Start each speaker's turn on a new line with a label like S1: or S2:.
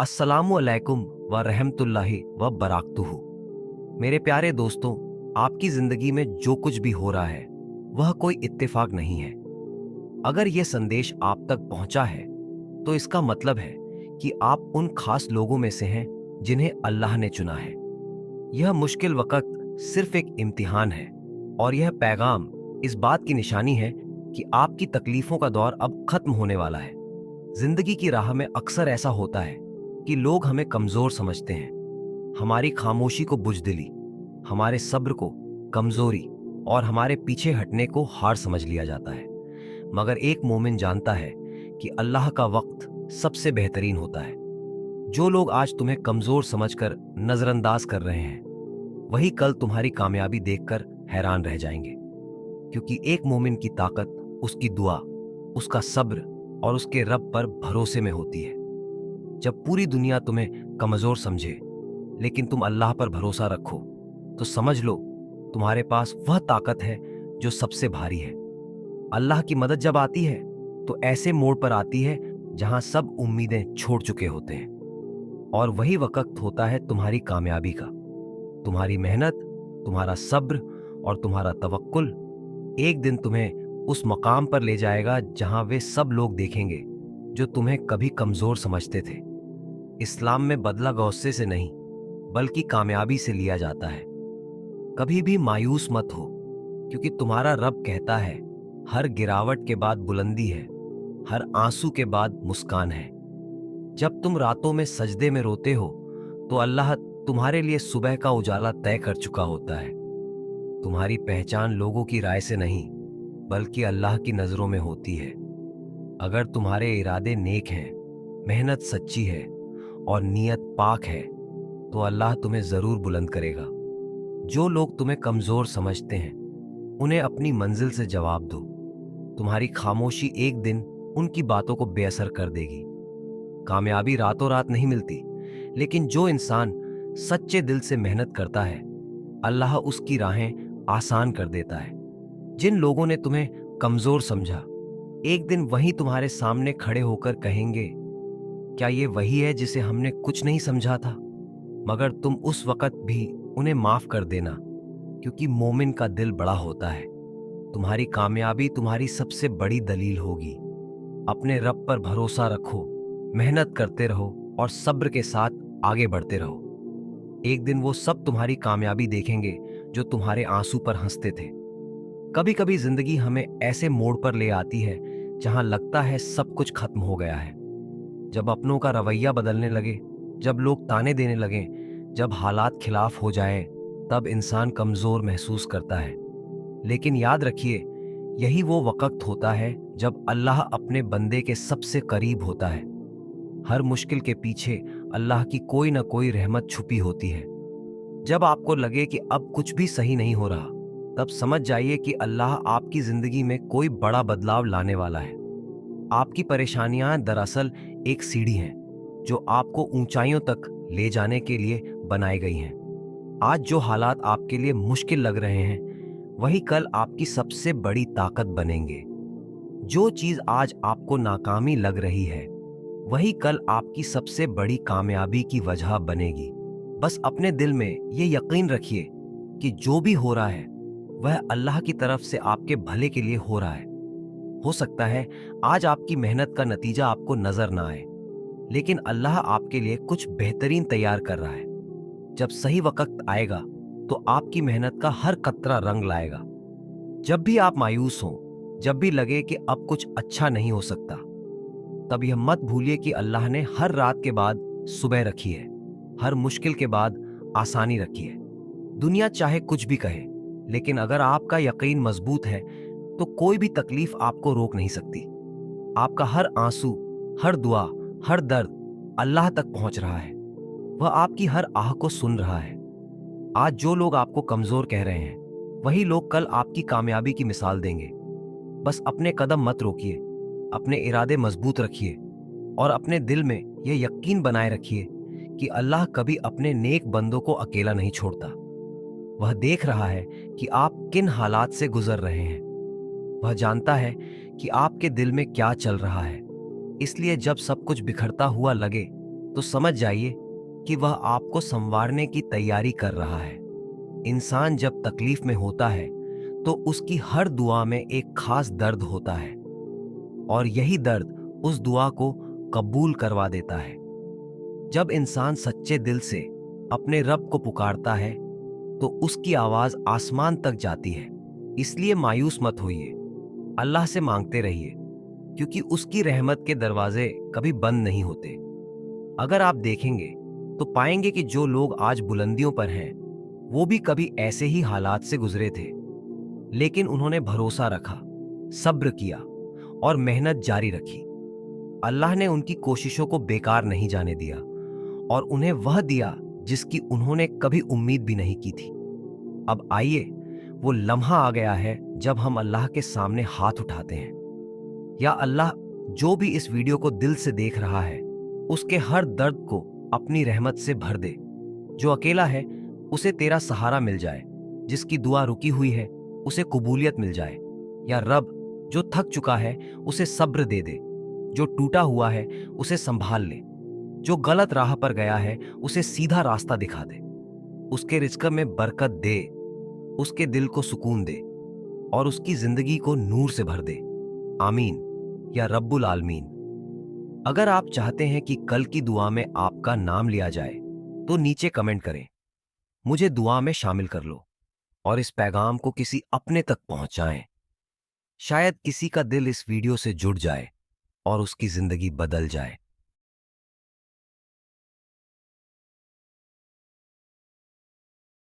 S1: अस्सलामु अलैकुम व रहमतुल्लाहि व बराकतुहू। मेरे प्यारे दोस्तों, आपकी जिंदगी में जो कुछ भी हो रहा है वह कोई इत्तेफाक नहीं है। अगर यह संदेश आप तक पहुंचा है तो इसका मतलब है कि आप उन खास लोगों में से हैं जिन्हें अल्लाह ने चुना है। यह मुश्किल वक्त सिर्फ एक इम्तिहान है और यह पैगाम इस बात की निशानी है कि आपकी तकलीफों का दौर अब खत्म होने वाला है। जिंदगी की राह में अक्सर ऐसा होता है कि लोग हमें कमजोर समझते हैं। हमारी खामोशी को बुज़दिली, हमारे सब्र को कमजोरी और हमारे पीछे हटने को हार समझ लिया जाता है। मगर एक मोमिन जानता है कि अल्लाह का वक्त सबसे बेहतरीन होता है। जो लोग आज तुम्हें कमजोर समझकर नजरअंदाज कर रहे हैं वही कल तुम्हारी कामयाबी देखकर हैरान रह जाएंगे, क्योंकि एक मोमिन की ताकत उसकी दुआ, उसका सब्र और उसके रब पर भरोसे में होती है। जब पूरी दुनिया तुम्हें कमजोर समझे लेकिन तुम अल्लाह पर भरोसा रखो तो समझ लो तुम्हारे पास वह ताकत है जो सबसे भारी है। अल्लाह की मदद जब आती है तो ऐसे मोड़ पर आती है जहां सब उम्मीदें छोड़ चुके होते हैं, और वही वक्त होता है तुम्हारी कामयाबी का। तुम्हारी मेहनत, तुम्हारा सब्र और तुम्हारा तवक्कुल एक दिन तुम्हें उस मकाम पर ले जाएगा जहां वे सब लोग देखेंगे जो तुम्हें कभी कमजोर समझते थे। इस्लाम में बदला गुस्से से नहीं बल्कि कामयाबी से लिया जाता है। कभी भी मायूस मत हो, क्योंकि तुम्हारा रब कहता है हर गिरावट के बाद बुलंदी है, हर आंसू के बाद मुस्कान है। जब तुम रातों में सजदे में रोते हो तो अल्लाह तुम्हारे लिए सुबह का उजाला तय कर चुका होता है। तुम्हारी पहचान लोगों की राय से नहीं बल्कि अल्लाह की नजरों में होती है। अगर तुम्हारे इरादे नेक हैं, मेहनत सच्ची है और नीयत पाक है तो अल्लाह तुम्हें जरूर बुलंद करेगा। जो लोग तुम्हें कमजोर समझते हैं उन्हें अपनी मंजिल से जवाब दो। तुम्हारी खामोशी एक दिन उनकी बातों को बेअसर कर देगी। कामयाबी रातों रात नहीं मिलती, लेकिन जो इंसान सच्चे दिल से मेहनत करता है अल्लाह उसकी राहें आसान कर देता है। जिन लोगों ने तुम्हें कमजोर समझा एक दिन वही तुम्हारे सामने खड़े होकर कहेंगे, क्या ये वही है जिसे हमने कुछ नहीं समझा था? मगर तुम उस वक्त भी उन्हें माफ कर देना, क्योंकि मोमिन का दिल बड़ा होता है। तुम्हारी कामयाबी तुम्हारी सबसे बड़ी दलील होगी। अपने रब पर भरोसा रखो, मेहनत करते रहो और सब्र के साथ आगे बढ़ते रहो। एक दिन वो सब तुम्हारी कामयाबी देखेंगे जो तुम्हारे आंसू पर हंसते थे। कभी कभी जिंदगी हमें ऐसे मोड़ पर ले आती है जहां लगता है सब कुछ खत्म हो गया है। जब अपनों का रवैया बदलने लगे, जब लोग ताने देने लगे, जब हालात खिलाफ हो जाए, तब इंसान कमजोर महसूस करता है। लेकिन याद रखिए, यही वो वक्त होता है जब अल्लाह अपने बंदे के सबसे करीब होता है। हर मुश्किल के पीछे अल्लाह की कोई ना कोई रहमत छुपी होती है। जब आपको लगे कि अब कुछ भी सही नहीं हो रहा, तब समझ जाइए कि अल्लाह आपकी जिंदगी में कोई बड़ा बदलाव लाने वाला है। आपकी परेशानियां दरअसल एक सीढ़ी हैं जो आपको ऊंचाइयों तक ले जाने के लिए बनाई गई हैं। आज जो हालात आपके लिए मुश्किल लग रहे हैं वही कल आपकी सबसे बड़ी ताकत बनेंगे। जो चीज आज आपको नाकामी लग रही है वही कल आपकी सबसे बड़ी कामयाबी की वजह बनेगी। बस अपने दिल में ये यकीन रखिए कि जो भी हो रहा है वह अल्लाह की तरफ से आपके भले के लिए हो रहा है। हो सकता है आज आपकी मेहनत का नतीजा आपको नजर ना आए, लेकिन अल्लाह आपके लिए कुछ बेहतरीन तैयार कर रहा है। जब सही वक्त आएगा तो आपकी मेहनत का हर कतरा रंग लाएगा। जब भी आप मायूस हों, जब भी लगे कि अब कुछ अच्छा नहीं हो सकता, तब यह मत भूलिए कि अल्लाह ने हर रात के बाद सुबह रखी है, हर मुश्किल के बाद आसानी रखी है। दुनिया चाहे कुछ भी कहे, लेकिन अगर आपका यकीन मजबूत है तो कोई भी तकलीफ आपको रोक नहीं सकती। आपका हर आंसू, हर दुआ, हर दर्द अल्लाह तक पहुंच रहा है। वह आपकी हर आह को सुन रहा है। आज जो लोग आपको कमजोर कह रहे हैं वही लोग कल आपकी कामयाबी की मिसाल देंगे। बस अपने कदम मत रोकिए, अपने इरादे मजबूत रखिए और अपने दिल में यह यकीन बनाए रखिए कि अल्लाह कभी अपने नेक बंदों को अकेला नहीं छोड़ता। वह देख रहा है कि आप किन हालात से गुजर रहे हैं। वह जानता है कि आपके दिल में क्या चल रहा है। इसलिए जब सब कुछ बिखरता हुआ लगे तो समझ जाइए कि वह आपको संवारने की तैयारी कर रहा है। इंसान जब तकलीफ में होता है तो उसकी हर दुआ में एक खास दर्द होता है, और यही दर्द उस दुआ को कबूल करवा देता है। जब इंसान सच्चे दिल से अपने रब को पुकारता है तो उसकी आवाज आसमान तक जाती है। इसलिए मायूस मत होइए, अल्लाह से मांगते रहिए, क्योंकि उसकी रहमत के दरवाजे कभी बंद नहीं होते। अगर आप देखेंगे तो पाएंगे कि जो लोग आज बुलंदियों पर हैं वो भी कभी ऐसे ही हालात से गुजरे थे, लेकिन उन्होंने भरोसा रखा, सब्र किया और मेहनत जारी रखी। अल्लाह ने उनकी कोशिशों को बेकार नहीं जाने दिया और उन्हें वह दिया जिसकी उन्होंने कभी उम्मीद भी नहीं की थी। अब आइए, वो लम्हा आ गया है जब हम अल्लाह के सामने हाथ उठाते हैं। या अल्लाह, जो भी इस वीडियो को दिल से देख रहा है उसके हर दर्द को अपनी रहमत से भर दे। जो अकेला है उसे तेरा सहारा मिल जाए, जिसकी दुआ रुकी हुई है उसे कबूलियत मिल जाए। या रब, जो थक चुका है उसे सब्र दे दे, जो टूटा हुआ है उसे संभाल ले, जो गलत राह पर गया है उसे सीधा रास्ता दिखा दे, उसके रिज़्क़ में बरकत दे, उसके दिल को सुकून दे और उसकी जिंदगी को नूर से भर दे। आमीन या रब्बुल आलमीन। अगर आप चाहते हैं कि कल की दुआ में आपका नाम लिया जाए तो नीचे कमेंट करें, मुझे दुआ में शामिल कर लो, और इस पैगाम को किसी अपने तक पहुंचाएं। शायद किसी का दिल इस वीडियो से जुड़ जाए और उसकी जिंदगी बदल जाए।